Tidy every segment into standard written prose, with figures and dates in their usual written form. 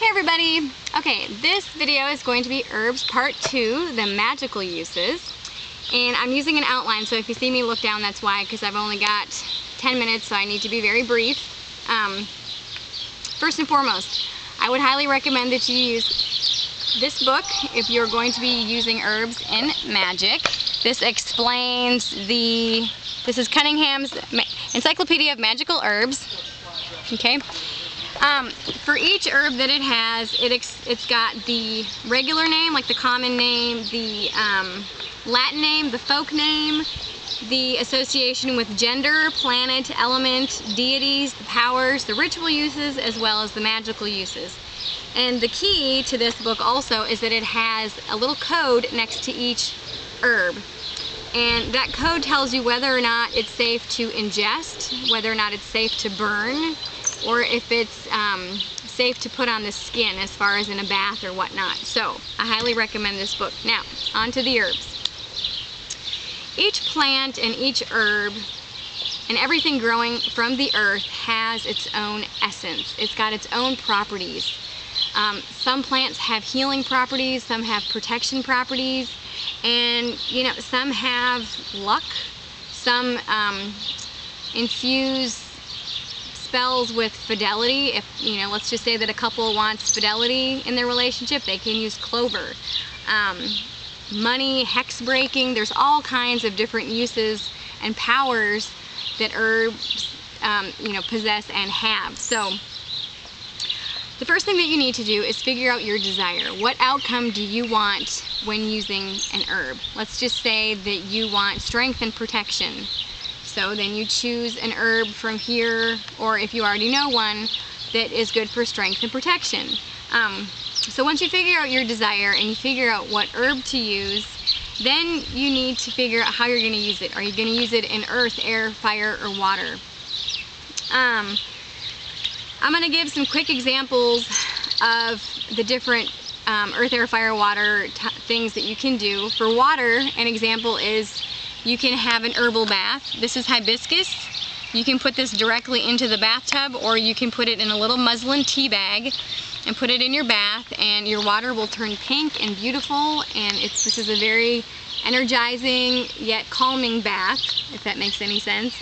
Hey everybody! Okay, this video is going to be herbs part 2, the magical uses. And I'm using an outline, so if you see me look down, that's why, because I've only got 10 minutes, so I need to be very brief. First and foremost, I would highly recommend that you use this book if you're going to be using herbs in magic. This explains this is Cunningham's Encyclopedia of Magical Herbs. Okay. For each herb that it has, it's got the regular name, like the common name, the Latin name, the folk name, the association with gender, planet, element, deities, the powers, the ritual uses, as well as the magical uses. And the key to this book also is that it has a little code next to each herb. And that code tells you whether or not it's safe to ingest, whether or not it's safe to burn, or if it's safe to put on the skin as far as in a bath or whatnot. So I highly recommend this book. Now, on to the herbs. Each plant and each herb and everything growing from the earth has its own essence. It's got its own properties. Some plants have healing properties, some have protection properties, and some have luck, some infuse spells with fidelity. If let's just say that a couple wants fidelity in their relationship, they can use clover. Money, hex breaking, there's all kinds of different uses and powers that herbs possess and have. So the first thing that you need to do is figure out your desire. What outcome do you want when using an herb? Let's just say that you want strength and protection. So then you choose an herb from here, or if you already know one, that is good for strength and protection. So once you figure out your desire and you figure out what herb to use, then you need to figure out how you're going to use it. Are you going to use it in earth, air, fire, or water? I'm going to give some quick examples of the different earth, air, fire, water things that you can do. For water, an example is you can have an herbal bath. This is hibiscus. You can put this directly into the bathtub, or you can put it in a little muslin tea bag and put it in your bath, and your water will turn pink and beautiful, and this is a very energizing yet calming bath, if that makes any sense.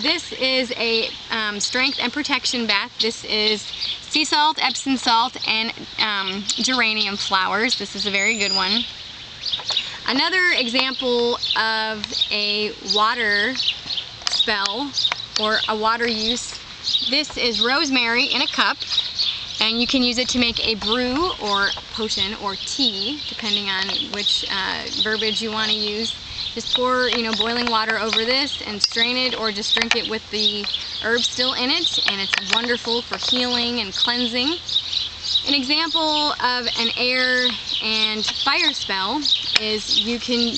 This is a strength and protection bath. This is sea salt, Epsom salt, and geranium flowers. This is a very good one. Another example of a water spell or a water use, this is rosemary in a cup, and you can use it to make a brew or potion or tea, depending on which verbiage you want to use. Just pour boiling water over this and strain it, or just drink it with the herb still in it, and it's wonderful for healing and cleansing. An example of an air and fire spell is you can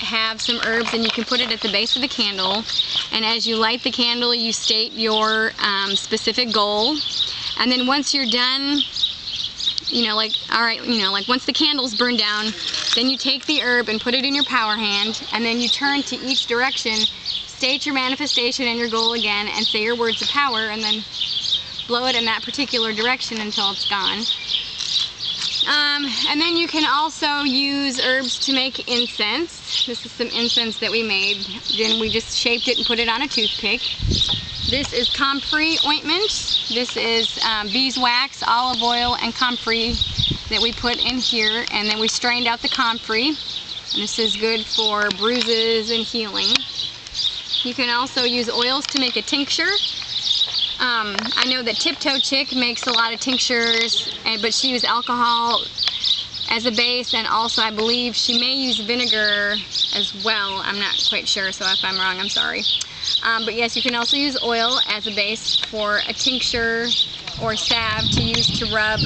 have some herbs and you can put it at the base of the candle, and as you light the candle you state your specific goal, and then once you're done, once the candle's burned down, then you take the herb and put it in your power hand, and then you turn to each direction, state your manifestation and your goal again, and say your words of power, and then blow it in that particular direction until it's gone. And then you can also use herbs to make incense. This is some incense that we made. Then we just shaped it and put it on a toothpick. This is comfrey ointment. This is beeswax, olive oil, and comfrey that we put in here, and then we strained out the comfrey. And this is good for bruises and healing. You can also use oils to make a tincture. I know that Tiptoe Chick makes a lot of tinctures, but she uses alcohol as a base, and also I believe she may use vinegar as well. I'm not quite sure, so if I'm wrong, I'm sorry. But yes, you can also use oil as a base for a tincture or salve to use to rub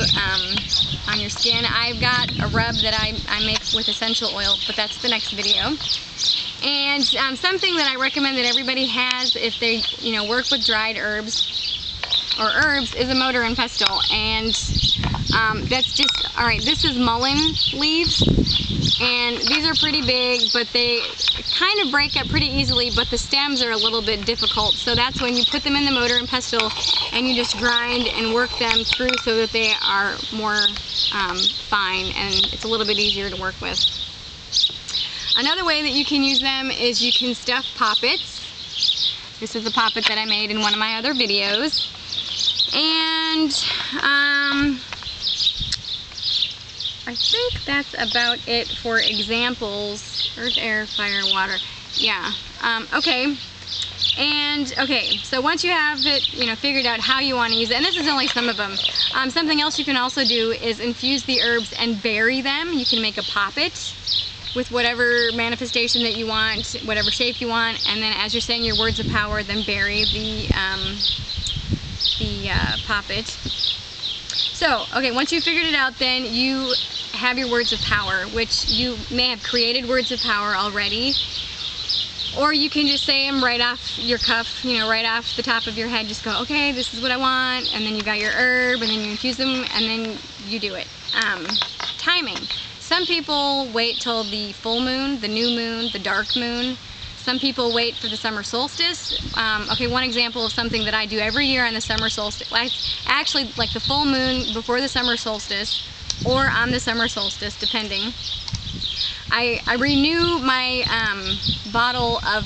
on your skin. I've got a rub that I make with essential oil, but that's the next video. And something that I recommend that everybody has if they work with dried herbs or herbs is a mortar and pestle, and that's just, alright, this is mullein leaves, And these are pretty big, but they kind of break up pretty easily, but the stems are a little bit difficult. So that's when you put them in the mortar and pestle and you just grind and work them through so that they are more fine, and it's a little bit easier to work with. Another way that you can use them is you can stuff poppets. This is a poppet that I made in one of my other videos. And I think that's about it for examples. Earth, air, fire, water. Yeah. Okay. And okay, so once you have it, figured out how you want to use it, and this is only some of them. Something else you can also do is infuse the herbs and bury them. You can make a poppet with whatever manifestation that you want, whatever shape you want, and then as you're saying your words of power, then bury the poppet. So, okay, once you've figured it out, then you have your words of power, which you may have created words of power already, or you can just say them right off your cuff, right off the top of your head. Just go, okay, this is what I want, and then you got your herb, and then you infuse them, and then you do it. Timing. Some people wait till the full moon, the new moon, the dark moon. Some people wait for the summer solstice. Okay, one example of something that I do every year on the summer solstice, actually like the full moon before the summer solstice, or on the summer solstice, depending. I renew my bottle of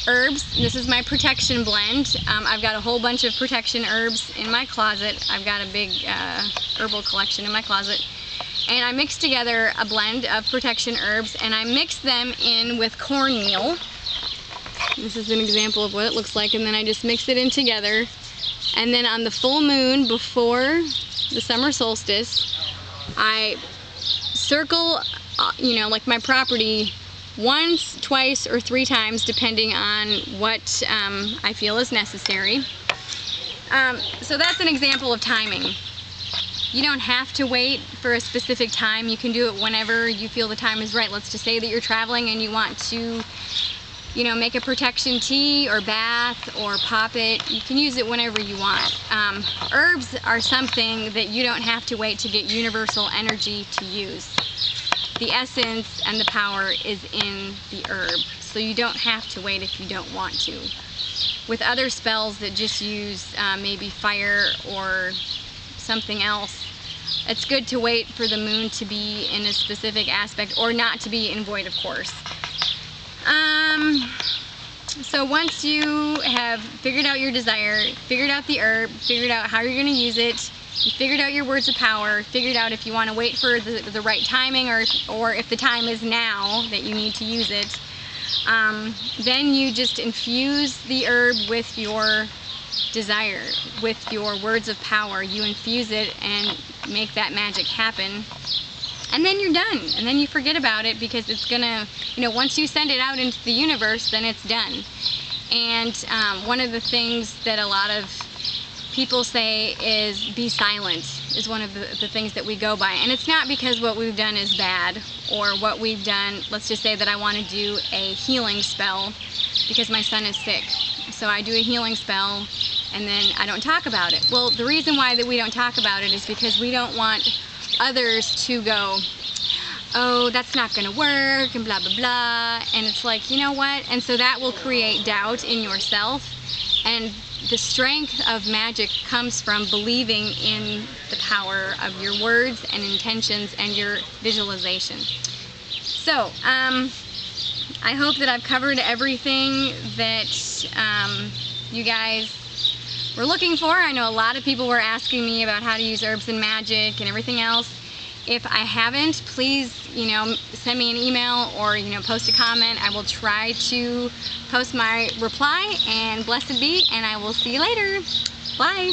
herbs. This is my protection blend. I've got a whole bunch of protection herbs in my closet. I've got a big herbal collection in my closet. And I mix together a blend of protection herbs, and I mix them in with cornmeal. This is an example of what it looks like, and then I just mix it in together. And then on the full moon before the summer solstice, I circle, like my property once, twice, or 3 times, depending on what I feel is necessary. So that's an example of timing. You don't have to wait for a specific time. You can do it whenever you feel the time is right. Let's just say that you're traveling and you want to, make a protection tea or bath or pop it. You can use it whenever you want. Herbs are something that you don't have to wait to get universal energy to use. The essence and the power is in the herb, so you don't have to wait if you don't want to. With other spells that just use maybe fire or something else, it's good to wait for the moon to be in a specific aspect, or not to be in void, of course. So once you have figured out your desire, figured out the herb, figured out how you're going to use it, you figured out your words of power, figured out if you want to wait for the right timing, or if the time is now that you need to use it, then you just infuse the herb with your desire, with your words of power. You infuse it and make that magic happen, and then you're done, and then you forget about it, because it's gonna, once you send it out into the universe, then it's done. And one of the things that a lot of people say is be silent, is one of the things that we go by. And it's not because what we've done is bad, or what we've done, let's just say that I want to do a healing spell because my son is sick. So I do a healing spell and then I don't talk about it. Well, the reason why that we don't talk about it is because we don't want others to go, oh, that's not going to work, and blah, blah, blah. And it's like, you know what? And so that will create doubt in yourself. And the strength of magic comes from believing in the power of your words and intentions and your visualization. So, I hope that I've covered everything that you guys were looking for. I know a lot of people were asking me about how to use herbs and magic and everything else. If I haven't, please, send me an email or, post a comment. I will try to post my reply, and blessed be, and I will see you later. Bye.